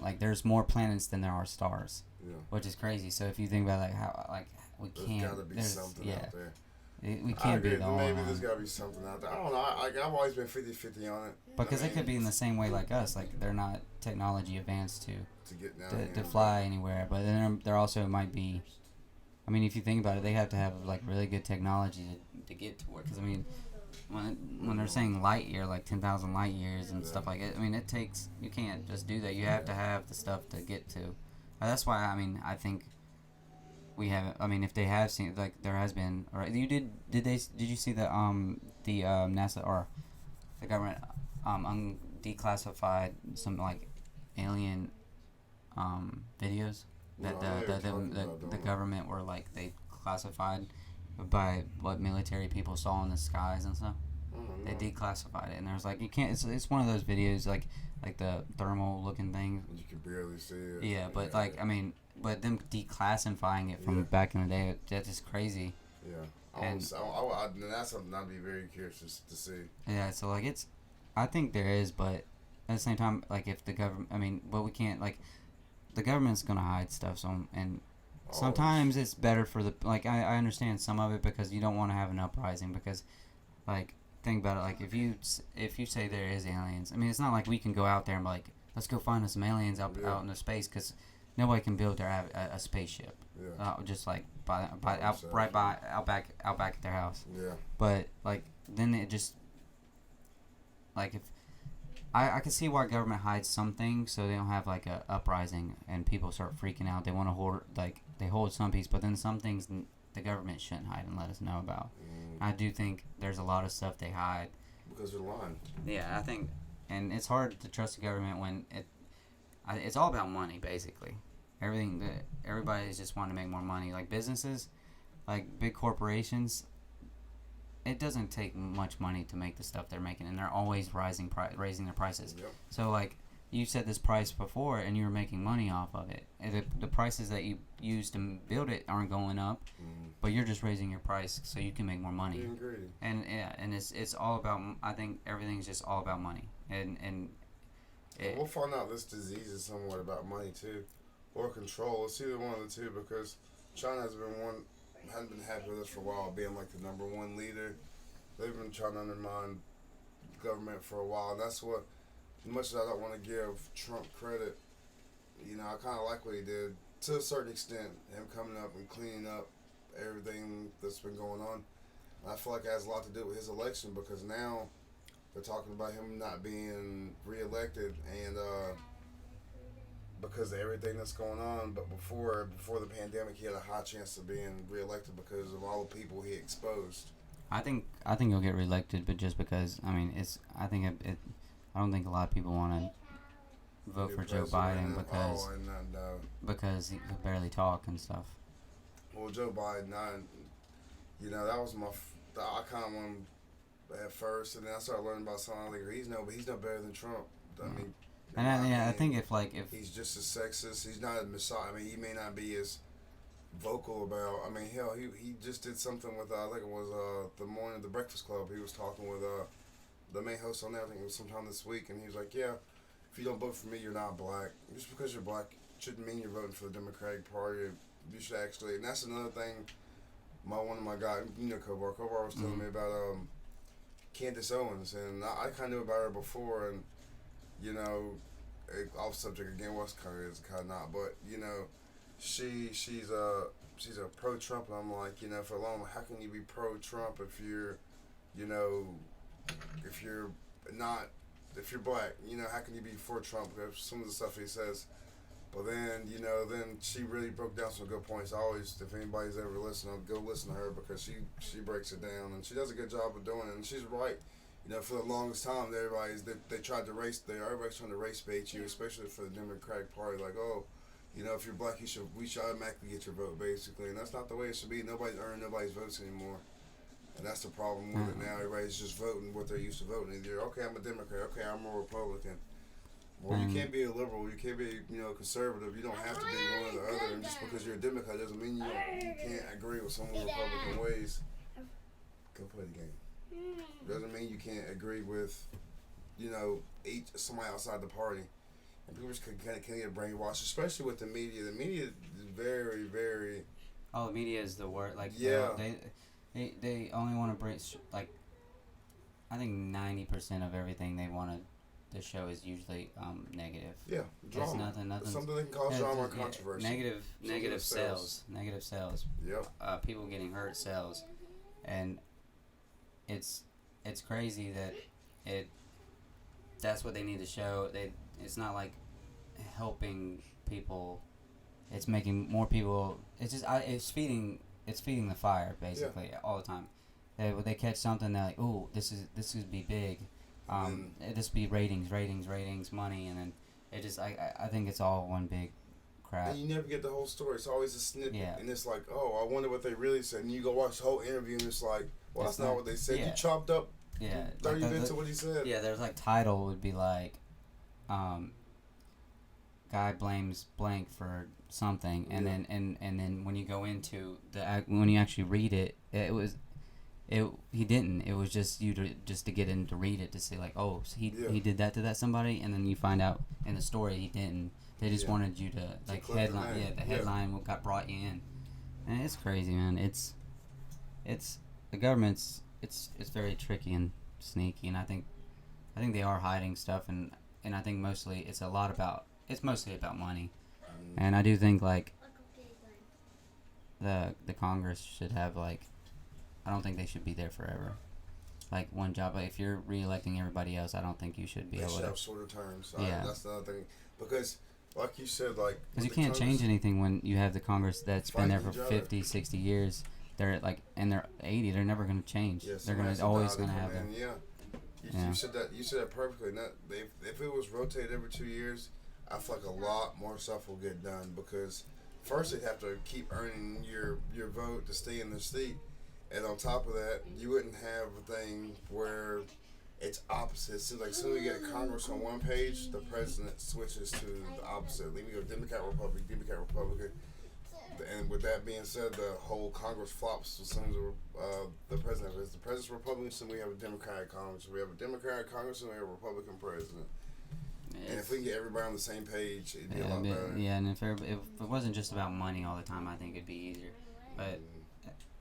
Like there's more planets than there are stars. Yeah. Which is crazy. So if you think about like how like we can't. There's gotta be something out there. We can't be the only maybe there's gotta be something out there. I don't know. I've always been 50-50 on it. Because they could be in the same way like us. Like they're not technology advanced to get down to fly anywhere. But then there also might be. I mean, if you think about it, they have to have like really good technology to get to where. Because I mean, when they're saying light year, like 10,000 light years and stuff like it. I mean, it takes. You can't just do that. You have to have the stuff to get to. That's why I mean I think. We haven't. I mean, if they have seen, like, there has been. Or did you see the NASA or the government declassified some like alien videos that the government were like they classified by what military people saw in the skies and stuff. They declassified it, and there's like you can't. It's one of those videos like the thermal looking thing. You can barely see it. Yeah, but like I mean. But them declassifying it from back in the day, that's just crazy. Yeah. That's something I'd be very curious to see. Yeah, so like I think there is, but at the same time, like if the government, I mean, but we can't, like, the government's gonna hide stuff, so, and sometimes it's better for the, like, I understand some of it because you don't want to have an uprising because, like, think about it, like, if you say there is aliens, I mean, it's not like we can go out there and be like, let's go find some aliens out in the space, because nobody can build a spaceship, just like out back at their house. Yeah. But like then it just like if I can see why government hides some things so they don't have like a uprising and people start freaking out. They want to hold some piece, but then some things the government shouldn't hide and let us know about. I do think there's a lot of stuff they hide because they're lying. Yeah, I think, and it's hard to trust the government when it's all about money basically. Everybody is just wanting to make more money. Like businesses, like big corporations, it doesn't take much money to make the stuff they're making, and they're always raising their prices. Yep. So like you said this price before, and you were making money off of it. And the prices that you use to build it aren't going up, but you're just raising your price so you can make more money. Being greedy. And it's all about. I think everything's just all about money, and we'll find out this disease is somewhat about money too. Or control. It's either one of the two because China hadn't been happy with us for a while, being like the number one leader. They've been trying to undermine government for a while, and that's what. As much as I don't want to give Trump credit, you know, I kind of like what he did to a certain extent. Him coming up and cleaning up everything that's been going on. And I feel like it has a lot to do with his election because now they're talking about him not being reelected and. Because of everything that's going on, but before the pandemic, he had a high chance of being reelected because of all the people he exposed. I think he'll get reelected, but just because I mean, I don't think a lot of people want to vote for Joe Biden because he could barely talk and stuff. Well, Joe Biden, that was I kind of want at first, and then I started learning about something like he's no better than Trump. I mean, and I think if he's just as sexist, he's not as misogynist. I mean, he may not be as vocal about. I mean, hell, he just did something with I think it was the Breakfast Club. He was talking with the main host on there. I think it was sometime this week, and he was like, "Yeah, if you don't vote for me, you're not black. Just because you're black shouldn't mean you're voting for the Democratic Party. You should actually." And that's another thing. One of my guys, Kovar was telling me about Candace Owens, and I kind of knew about her before, and off subject again, what's kind of not, but she's a pro-Trump, and I'm like, for a long, how can you be pro-Trump if you're, if you're not, if you're black, how can you be for Trump? Because some of the stuff he says. But then, then she really broke down some good points. I always, if anybody's ever listened, I'll go listen to her because she breaks it down, and she does a good job of doing it, and she's right. For the longest time, they tried to everybody's trying to race bait you, especially for the Democratic Party. Like, oh, if you're black, we should automatically get your vote, basically, and that's not the way it should be. Nobody's earning nobody's votes anymore, and that's the problem with it now. Everybody's just voting what they're used to voting. Either okay, I'm a Democrat, okay, I'm a Republican. Well, you can't be a liberal. You can't be, conservative. You don't have to be one or the other. And just because you're a Democrat doesn't mean you can't agree with some of the Republican ways. Go play the game. Doesn't mean you can't agree with, somebody outside the party. And people just can get brainwashed, especially with the media. The media is very, very. Oh, the media is the word. Like, yeah. They only want to bring, like, I think 90% of everything they want to. The show is usually negative. Yeah, drama. It's nothing. Something that can cause drama or controversy. Negative sales. Negative sales. Yep. People getting hurt sells, and it's crazy that that's what they need to show. It's not like helping people. It's making more people. It's just it's feeding the fire basically all the time. They catch something, they're like, ooh, this would be big. This be ratings, money, and then it just I think it's all one big crap. And you never get the whole story. It's always a snippet, and it's like, oh, I wonder what they really said. And you go watch the whole interview, and it's like, well, that's not what they said. You chopped up 30 minutes of what he said. Yeah, there's like title would be like, guy blames blank for something, and then and then when you go into when you actually read it, he didn't. It was just to get in to read it to see like, oh, so he did that to that somebody, and then you find out in the story he didn't. They just wanted you to like headline. Yeah, the headline got brought you in, and it's crazy, man. It's the government's it's very tricky and sneaky, and I think they are hiding stuff, and I think mostly it's mostly about money, and I do think like the Congress should have like. I don't think they should be there forever. Like one job, but if you're re-electing everybody else, I don't think you should be able to. They should have shorter terms. Yeah. That's the other thing. Because, like you said, like... Because you can't change anything when you have the Congress that's been there for 50, 60 years. They're like, and they're 80, they're never going to change. Yes, they're always going to have them. You said that perfectly. If it was rotated every 2 years, I feel like a lot more stuff will get done. Because first they'd have to keep earning your vote to stay in the seat. And on top of that, you wouldn't have a thing where it's opposite. It seems like as soon as we get Congress on one page, the president switches to the opposite. Then we go Democrat, Republican. And with that being said, the whole Congress flops as soon as the president is. The president's Republican, so we have a Democratic Congress. We have a Democratic Congress, and we have a Republican president. And if we can get everybody on the same page, it'd be a lot better. Yeah, and if it wasn't just about money all the time, I think it'd be easier. But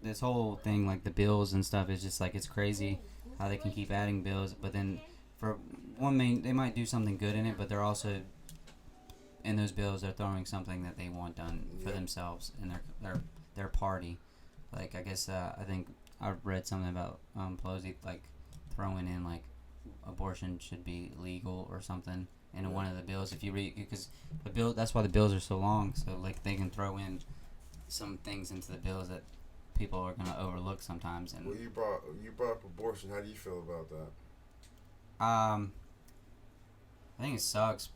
this whole thing, like the bills and stuff, is just like, it's crazy how they can keep adding bills, but then for they might do something good in it, but they're also in those bills they're throwing something that they want done for themselves and their party. Like I guess I think I read something about Pelosi like throwing in like abortion should be legal or something in one of the bills. If you read, because that's why the bills are so long, so like they can throw in some things into the bills that people are going to overlook sometimes. And well, you brought up abortion. How do you feel about that? I think it sucks,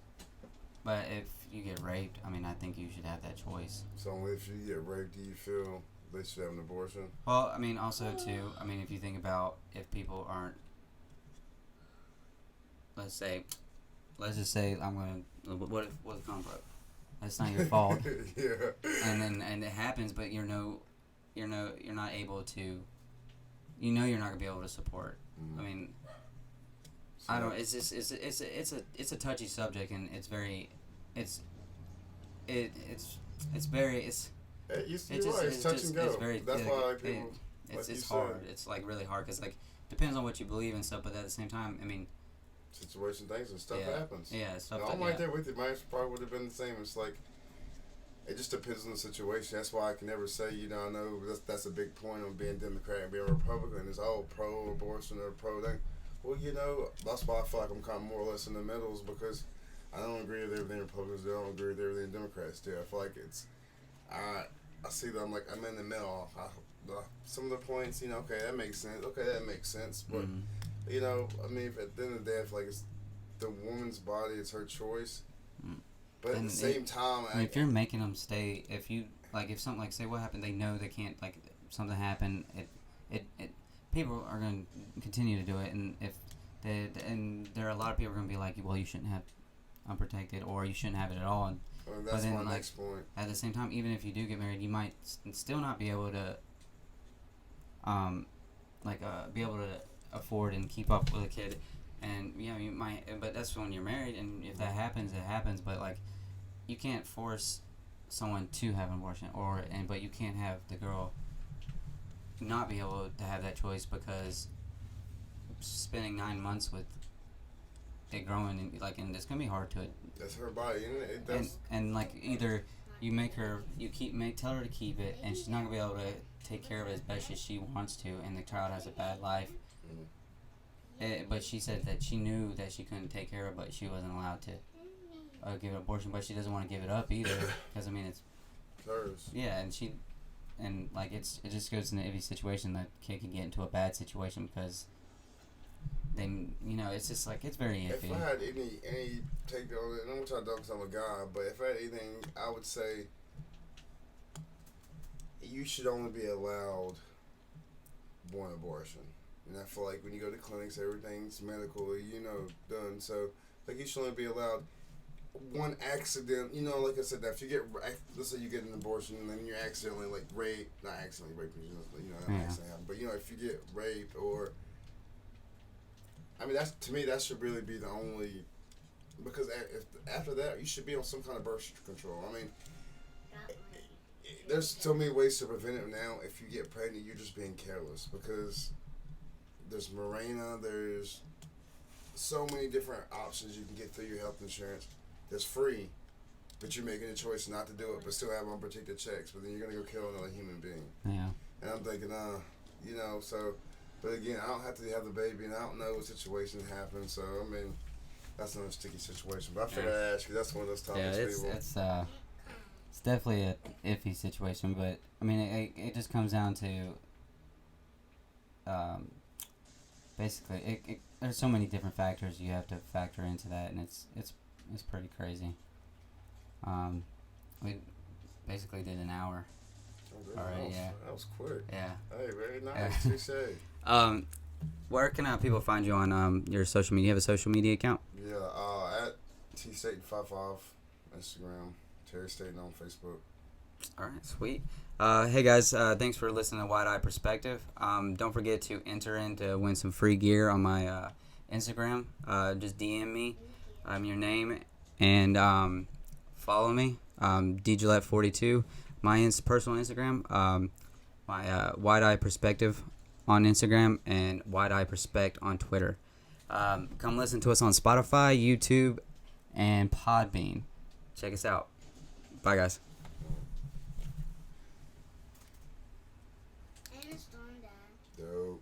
but if you get raped, I mean, I think you should have that choice. So if you get raped, do you feel they should have an abortion. Well, I mean, also too. I mean, if you think about if people aren't, let's just say I'm gonna. What's come up? That's not your fault. Yeah. And it happens, but you're not able to. You're not gonna be able to support. I mean, So, I don't. It's just it's a touchy subject, and it's very, it's very it's. You're right. It's touch and go. It's very. That's why like, people. It's hard. It's like really hard because like depends on what you believe and stuff, but at the same time, I mean. Situation things and stuff happens. Yeah, stuff. I'm right there with you. Mine probably would have been the same. It's like it just depends on the situation. That's why I can never say. I know that's a big point on being Democrat and being Republican. Is pro-abortion or pro-thing. Well, that's why I feel like I'm kind of more or less in the middle, because I don't agree with everything Republicans do. I don't agree with everything Democrats do. I feel like I see that I'm in the middle. Some of the points, okay, that makes sense. Okay, that makes sense, but. Mm-hmm. I mean, at the end of the day, I feel like it's the woman's body, it's her choice. But at the same time, if you're making them stay, if something like say what happened, they know they can't something happened. It people are going to continue to do it, and and there are a lot of people are going to be like, well, you shouldn't have unprotected, or you shouldn't have it at all. And that's my next point. At the same time, even if you do get married, you might still not be able to, be able to afford and keep up with a kid, and you might, but that's when you're married, and if that happens, it happens. But you can't force someone to have an abortion, but you can't have the girl not be able to have that choice, because spending 9 months with it growing and it's gonna be hard to. That's her body, isn't it? And either you tell her to keep it, and she's not gonna be able to take care of it as best as she wants to, and the child has a bad life. But she said that she knew that she couldn't take care of it, but she wasn't allowed to give an abortion. But she doesn't want to give it up either, because I mean it's hers. Yeah, and it just goes in an iffy situation. That kid can get into a bad situation because they it's just it's very iffy. If I had any take on it, and I'm gonna try to because I'm a guy, but if I had anything, I would say you should only be allowed one abortion. And I feel like when you go to clinics, everything's medical, done. So, you should only be allowed one accident. Like I said, if you let's say you get an abortion and then you're accidentally, raped, not accidentally raped, that accidentally happened. But, if you get raped or, I mean, to me, that should really be the only, because after that, you should be on some kind of birth control. I mean, there's so many ways to prevent it now. If you get pregnant, you're just being careless, because there's Mirena, there's so many different options you can get through your health insurance that's free, but you're making a choice not to do it, but still have unprotected checks, but then you're going to go kill another human being. Yeah. And I'm thinking, so, but again, I don't have to have the baby, and I don't know what situation happened, so, I mean, that's another sticky situation. But I figured I'd ask you, that's one of those topics people. It's definitely an iffy situation, but, I mean, it just comes down to, basically, there's so many different factors you have to factor into that, and it's pretty crazy. We basically did an hour. Alright, yeah. That was quick. Yeah. Hey, very nice. Touche. Where can people find you on your social media? You have a social media account? Yeah, at tstaton55 Instagram, Terry Staton on Facebook. Alright, sweet. Hey guys, thanks for listening to Wide Eye Perspective. Don't forget to enter in to win some free gear on my Instagram. Just DM me your name and follow me, DGillette42. My personal Instagram, my Wide Eye Perspective on Instagram, and Wide Eye Perspect on Twitter. Come listen to us on Spotify, YouTube, and Podbean. Check us out. Bye, guys. Dope.